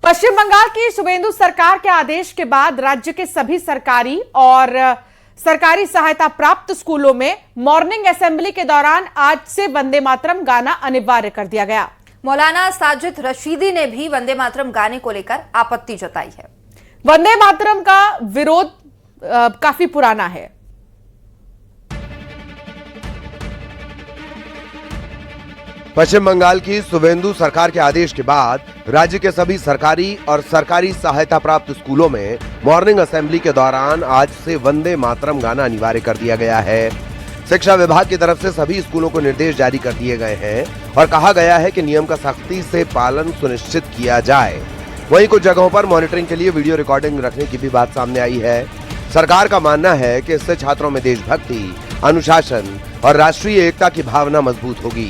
पश्चिम बंगाल की शुभेंदु सरकार के आदेश के बाद राज्य के सभी सरकारी और सरकारी सहायता प्राप्त स्कूलों में मॉर्निंग असेंबली के दौरान आज से वंदे मातरम गाना अनिवार्य कर दिया गया। मौलाना साजिद रशीदी ने भी वंदे मातरम गाने को लेकर आपत्ति जताई है। वंदे मातरम का विरोध काफी पुराना है। पश्चिम बंगाल की शुभेंदु सरकार के आदेश के बाद राज्य के सभी सरकारी और सरकारी सहायता प्राप्त स्कूलों में मॉर्निंग असेंबली के दौरान आज से वंदे मातरम गाना अनिवार्य कर दिया गया है। शिक्षा विभाग की तरफ से सभी स्कूलों को निर्देश जारी कर दिए गए हैं और कहा गया है कि नियम का सख्ती से पालन सुनिश्चित किया जाए। वहीं कुछ जगहों पर मॉनिटरिंग के लिए वीडियो रिकॉर्डिंग रखने की भी बात सामने आई है। सरकार का मानना है कि इससे छात्रों में देशभक्ति, अनुशासन और राष्ट्रीय एकता की भावना मजबूत होगी।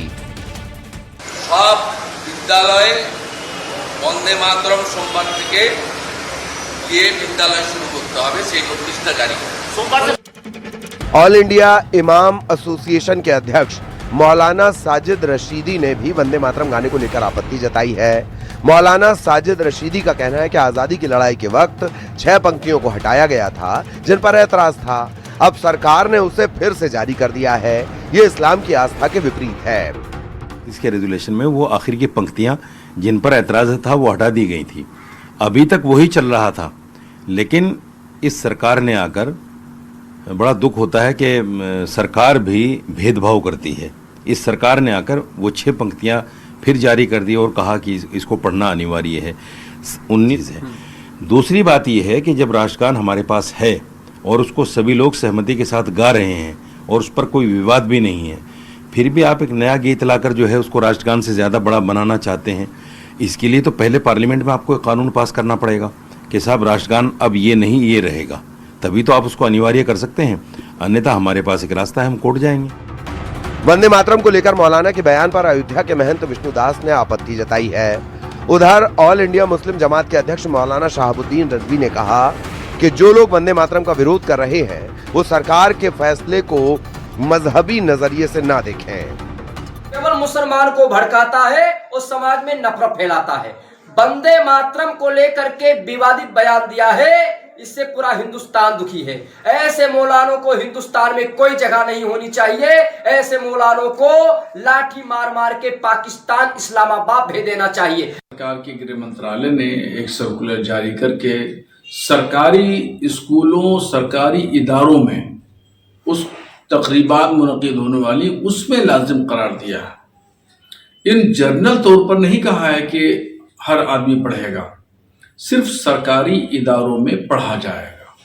सब विद्यालय वंदे मातरम सोमवार থেকে ये विद्यालय शुरू करते হবে সেই নোটিশটা জারি সোমবার। ऑल इंडिया इमाम एसोसिएशन के अध्यक्ष मौलाना साजिद रशीदी ने भी वंदे मातरम गाने को लेकर आपत्ति जताई है। मौलाना साजिद रशीदी का कहना है कि आजादी की लड़ाई के वक्त 6 पंक्तियों को हटाया गया था जिन पर ऐतराज था। अब सरकार ने उसे फिर से जारी कर दिया है। ये इस्लाम की आस्था के विपरीत है। इसके रेजुलेशन में वो आखिर की पंक्तियां जिन पर ऐतराज था वो हटा दी गई थी। अभी तक वही चल रहा था, लेकिन इस सरकार ने आकर, बड़ा दुख होता है कि सरकार भी भेदभाव करती है। इस सरकार ने आकर वो 6 पंक्तियां फिर जारी कर दी और कहा कि इसको पढ़ना अनिवार्य है। 19 है। दूसरी बात यह है कि जब राष्ट्रगान हमारे पास है और उसको सभी लोग सहमति के साथ गा रहे हैं और उस पर कोई विवाद भी नहीं है, फिर भी आप एक नया गीत लाकर जो है उसको राष्ट्रगान से ज़्यादा बड़ा बनाना चाहते हैं। इसके लिए तो पहले पार्लियामेंट में आपको एक कानून पास करना पड़ेगा कि साहब राष्ट्रगान अब ये नहीं, ये रहेगा, तभी तो आप उसको अनिवार्य कर सकते हैं। अन्यथा हमारे पास एक रास्ता है, हम कोर्ट जाएंगे। वंदे मातरम को लेकर मौलाना के बयान पर अयोध्या के महंत विष्णुदास ने आपत्ति जताई है। उधर ऑल इंडिया मुस्लिम जमात के अध्यक्ष मौलाना शहाबुद्दीन रजवी ने कहा कि जो लोग वंदे मातरम का विरोध कर रहे हैं वो सरकार के फैसले को मजहबी नजरिए से ना देखें। केवल मुसलमान को भड़काता है और समाज में नफरत फैलाता है। वंदे मातरम को लेकर के विवादित बयान दिया है, इससे पूरा हिंदुस्तान दुखी है। ऐसे मौलानों को हिंदुस्तान में कोई जगह नहीं होनी चाहिए। ऐसे मौलानों को लाठी मार मार के पाकिस्तान, इस्लामाबाद भेज देना चाहिए। सरकार के गृह मंत्रालय ने एक सर्कुलर जारी करके सरकारी स्कूलों, सरकारी इदारों में उस तकरीबात मुनक़िद होने वाली उसमें लाजिम करार दिया है। इन जनरल तौर पर नहीं कहा है कि हर आदमी पढ़ेगा, सिर्फ सरकारी इदारों में पढ़ा जाएगा।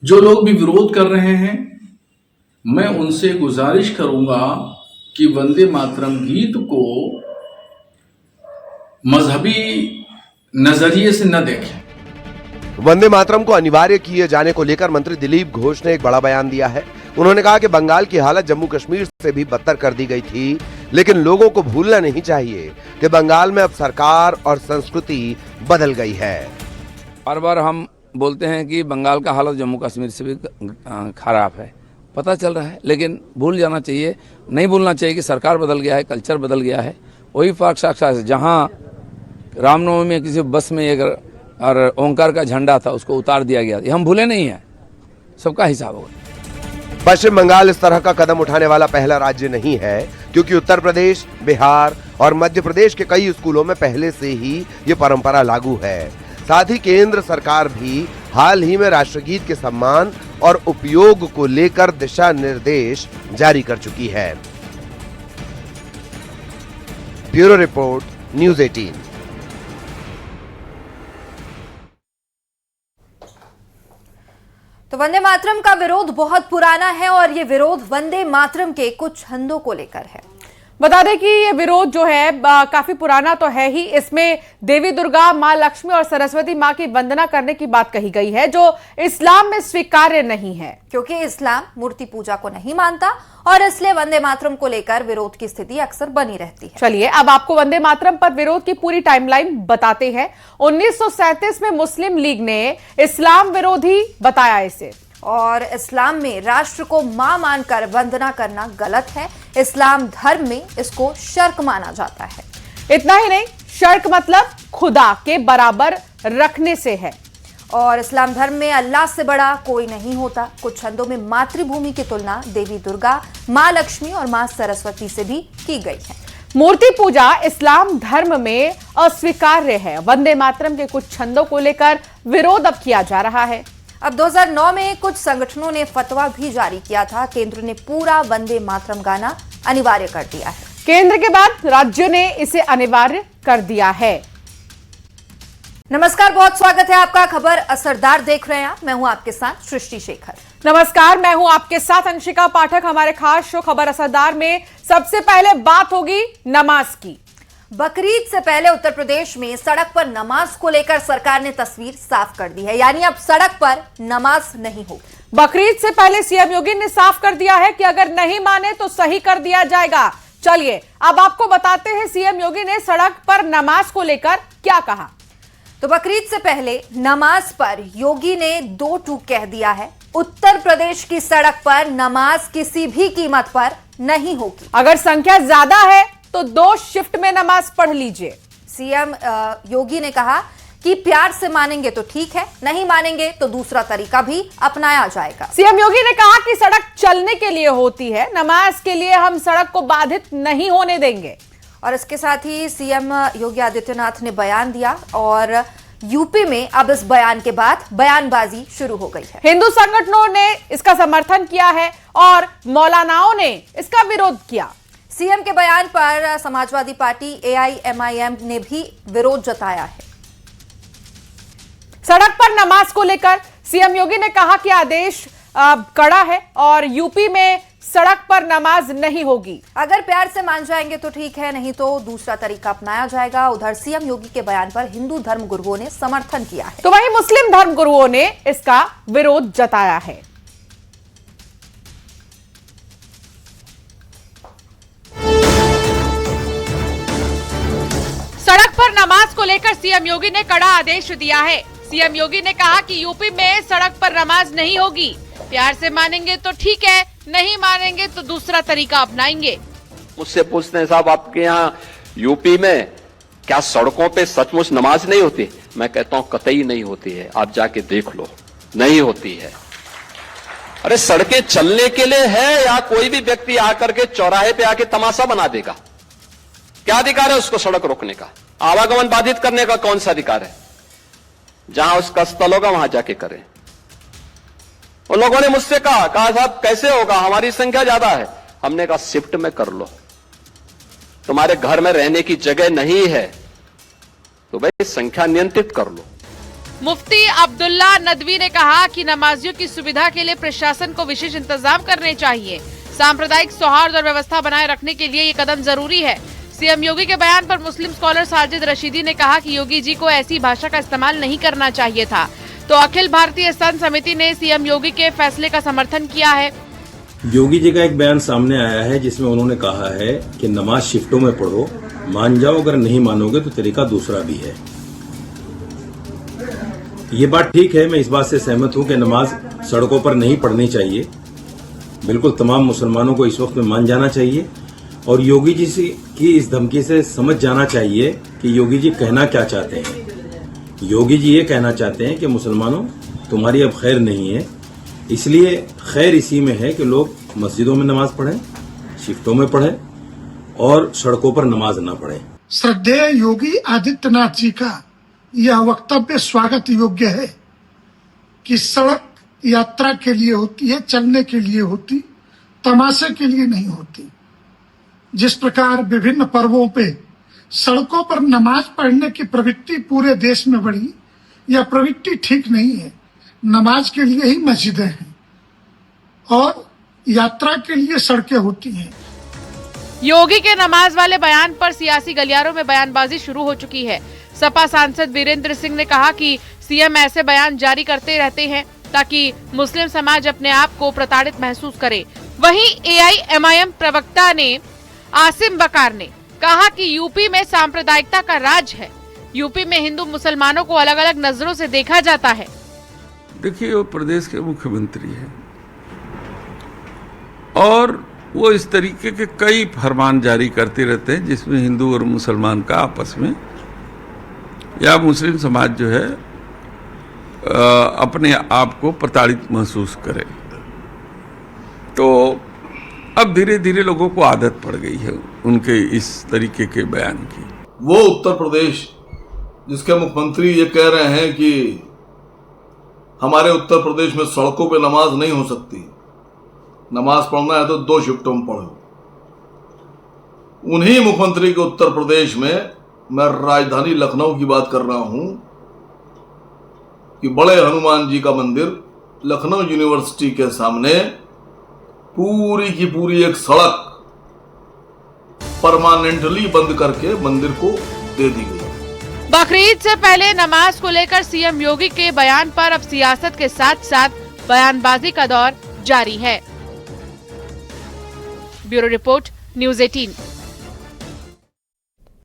जो लोग भी विरोध कर रहे हैं, मैं उनसे गुजारिश करूंगा कि वंदे मातरम गीत को मजहबी नजरिए से न देखें। वंदे मातरम को अनिवार्य किए जाने को लेकर मंत्री दिलीप घोष ने एक बड़ा बयान दिया है। उन्होंने कहा कि बंगाल की हालत जम्मू कश्मीर से भी बदतर कर दी गई थी, लेकिन लोगों को भूलना नहीं चाहिए कि बंगाल में अब सरकार और संस्कृति बदल गई है। बार बार हम बोलते हैं कि बंगाल का हालत जम्मू कश्मीर से भी खराब है, पता चल रहा है, लेकिन भूल जाना चाहिए, नहीं भूलना चाहिए कि सरकार बदल गया है, कल्चर बदल गया है। वही फर्क साक्षात जहाँ रामनवमी में किसी बस में एक और ओंकार का झंडा था, उसको उतार दिया गया, ये हम भूले नहीं है, सबका हिसाब होगा। पश्चिम बंगाल इस तरह का कदम उठाने वाला पहला राज्य नहीं है, क्योंकि उत्तर प्रदेश, बिहार और मध्य प्रदेश के कई स्कूलों में पहले से ही ये परंपरा लागू है। साथ ही केंद्र सरकार भी हाल ही में राष्ट्रगीत के सम्मान और उपयोग को लेकर दिशा निर्देश जारी कर चुकी है। Bureau report, news 18। तो वंदे मातरम का विरोध बहुत पुराना है और ये विरोध वंदे मातरम के कुछ छंदों को लेकर है। बता दें कि ये विरोध जो है काफी पुराना तो है ही। इसमें देवी दुर्गा, मां लक्ष्मी और सरस्वती मां की वंदना करने की बात कही गई है, जो इस्लाम में स्वीकार्य नहीं है, क्योंकि इस्लाम मूर्ति पूजा को नहीं मानता और इसलिए वंदे मातरम को लेकर विरोध की स्थिति अक्सर बनी रहती है। चलिए अब आपको वंदे मातरम पर विरोध की पूरी टाइमलाइन बताते हैं। 1937 में मुस्लिम लीग ने इस्लाम विरोधी बताया इसे, और इस्लाम में राष्ट्र को मां मानकर वंदना करना गलत है। इस्लाम धर्म में इसको शर्क माना जाता है। इतना ही नहीं, शर्क मतलब खुदा के बराबर रखने से है। और इस्लाम धर्म में अल्लाह से बड़ा कोई नहीं होता। कुछ छंदों में मातृभूमि की तुलना देवी दुर्गा, मां लक्ष्मी और मां सरस्वती से भी की गई है। मूर्ति पूजा इस्लाम धर्म में अस्वीकार्य है। वंदे मातरम के कुछ छंदों को लेकर विरोध अब किया जा रहा है। अब 2009 में कुछ संगठनों ने फतवा भी जारी किया था। केंद्र ने पूरा वंदे मातरम गाना अनिवार्य कर दिया है। केंद्र के बाद राज्य ने इसे अनिवार्य कर दिया है। नमस्कार, बहुत स्वागत है आपका। खबर असरदार देख रहे हैं आप। मैं हूं आपके साथ सृष्टि शेखर। नमस्कार, मैं हूं आपके साथ अंशिका पाठक। हमारे खास शो खबर असरदार में सबसे पहले बात होगी नमाज की। बकरीद से पहले उत्तर प्रदेश में सड़क पर नमाज को लेकर सरकार ने तस्वीर साफ कर दी है, यानी अब सड़क पर नमाज नहीं होगी। बकरीद से पहले सीएम योगी ने साफ कर दिया है कि अगर नहीं माने तो सही कर दिया जाएगा। चलिए अब आपको बताते हैं सीएम योगी ने सड़क पर नमाज को लेकर क्या कहा। तो बकरीद से पहले नमाज पर योगी ने 2 टूक कह दिया है। उत्तर प्रदेश की सड़क पर नमाज किसी भी कीमत पर नहीं होगी। अगर संख्या ज्यादा है तो 2 शिफ्ट में नमाज पढ़ लीजिए। सीएम योगी ने कहा कि प्यार से मानेंगे तो ठीक है, नहीं मानेंगे तो दूसरा तरीका भी अपनाया जाएगा। सीएम योगी ने कहा कि सड़क चलने के लिए होती है, नमाज के लिए हम सड़क को बाधित नहीं होने देंगे। और इसके साथ ही सीएम योगी आदित्यनाथ ने बयान दिया और यूपी में अब इस बयान के बाद बयानबाजी शुरू हो गई है। हिंदू संगठनों ने इसका समर्थन किया है और मौलानाओं ने इसका विरोध किया। सीएम के बयान पर समाजवादी पार्टी AIMIM ने भी विरोध जताया है। सड़क पर नमाज को लेकर सीएम योगी ने कहा कि आदेश कड़ा है और यूपी में सड़क पर नमाज नहीं होगी। अगर प्यार से मान जाएंगे तो ठीक है, नहीं तो दूसरा तरीका अपनाया जाएगा। उधर सीएम योगी के बयान पर हिंदू धर्म गुरुओं ने समर्थन किया है, तो वहीं मुस्लिम धर्म गुरुओं ने इसका विरोध जताया है। सड़क पर नमाज को लेकर सीएम योगी ने कड़ा आदेश दिया है। सीएम योगी ने कहा कि यूपी में सड़क पर नमाज नहीं होगी। प्यार से मानेंगे तो ठीक है, नहीं मानेंगे तो दूसरा तरीका अपनाएंगे। मुझसे पूछते हैं साहब आपके यहाँ यूपी में क्या सड़कों पे सचमुच नमाज नहीं होती? मैं कहता हूं कतई नहीं होती है, आप जाके देख लो, नहीं होती है। अरे सड़कें चलने के लिए है या कोई भी व्यक्ति आकर के चौराहे पे आके तमाशा बना देगा? क्या अधिकार है उसको सड़क रोकने का? आवागमन बाधित करने का कौन सा अधिकार है? जहां उसका स्थल होगा वहां जाके करें। उन लोगों ने मुझसे कहा साहब कैसे होगा, हमारी संख्या ज्यादा है। हमने कहा शिफ्ट में कर लो, तुम्हारे घर में रहने की जगह नहीं है तो भाई संख्या नियंत्रित कर लो। मुफ्ती अब्दुल्ला नदवी ने कहा कि नमाजियों की सुविधा के लिए प्रशासन को विशेष इंतजाम करने चाहिए। सांप्रदायिक सौहार्द और व्यवस्था बनाए रखने के लिए ये कदम जरूरी है। सीएम योगी के बयान पर मुस्लिम स्कॉलर साजिद रशीदी ने कहा कि योगी जी को ऐसी भाषा का इस्तेमाल नहीं करना चाहिए था। तो अखिल भारतीय संत समिति ने सीएम योगी के फैसले का समर्थन किया है। योगी जी का एक बयान सामने आया है जिसमें उन्होंने कहा है कि नमाज शिफ्टों में पढ़ो, मान जाओ, अगर नहीं मानोगे तो तरीका दूसरा भी है। ये बात ठीक है, मैं इस बात से सहमत हूं कि नमाज सड़कों पर नहीं पढ़नी चाहिए। बिल्कुल तमाम मुसलमानों को इस वक्त में मान जाना चाहिए और योगी जी की इस धमकी से समझ जाना चाहिए कि योगी जी कहना क्या चाहते हैं। योगी जी ये कहना चाहते हैं कि मुसलमानों तुम्हारी अब खैर नहीं है, इसलिए खैर इसी में है कि लोग मस्जिदों में नमाज पढ़ें, शिफ्टों में पढ़ें और सड़कों पर नमाज न पढ़ें। श्रद्धेय योगी आदित्यनाथ जी का यह वक्तव्य स्वागत योग्य है कि सड़क यात्रा के लिए होती है, चलने के लिए होती, तमाशे के लिए नहीं होती। जिस प्रकार विभिन्न पर्वों पे सड़कों पर नमाज पढ़ने की प्रवृत्ति पूरे देश में बढ़ी, यह प्रवृत्ति ठीक नहीं है। नमाज के लिए ही मस्जिदें हैं और यात्रा के लिए सड़कें होती हैं। योगी के नमाज वाले बयान पर सियासी गलियारों में बयानबाजी शुरू हो चुकी है। सपा सांसद वीरेंद्र सिंह ने कहा कि सीएम ऐसे बयान जारी करते रहते हैं ताकि मुस्लिम समाज अपने आप को प्रताड़ित महसूस करे। वहीं AIMIM प्रवक्ता ने आसिम बकार ने कहा कि यूपी में सांप्रदायिकता का राज है। यूपी में हिंदू मुसलमानों को अलग अलग नजरों से देखा जाता है। देखिए, वो प्रदेश के मुख्यमंत्री हैं और वो इस तरीके के कई फरमान जारी करते रहते हैं जिसमें हिंदू और मुसलमान का आपस में या मुस्लिम समाज जो है अपने आप को प्रताड़ित महसूस करे। तो अब धीरे धीरे लोगों को आदत पड़ गई है उनके इस तरीके के बयान की। वो उत्तर प्रदेश जिसके मुख्यमंत्री ये कह रहे हैं कि हमारे उत्तर प्रदेश में सड़कों पे नमाज नहीं हो सकती, नमाज पढ़ना है तो 2 शिफ्टों में पढ़ो। उन्हीं मुख्यमंत्री के उत्तर प्रदेश में मैं राजधानी लखनऊ की बात कर रहा हूं कि बड़े हनुमान जी का मंदिर लखनऊ यूनिवर्सिटी के सामने पूरी की पूरी एक सड़क परमानेंटली बंद करके मंदिर को दे दी गई। बकरीद से पहले नमाज को लेकर सीएम योगी के बयान पर अब सियासत के साथ साथ बयानबाजी का दौर जारी है। Bureau report, news 18।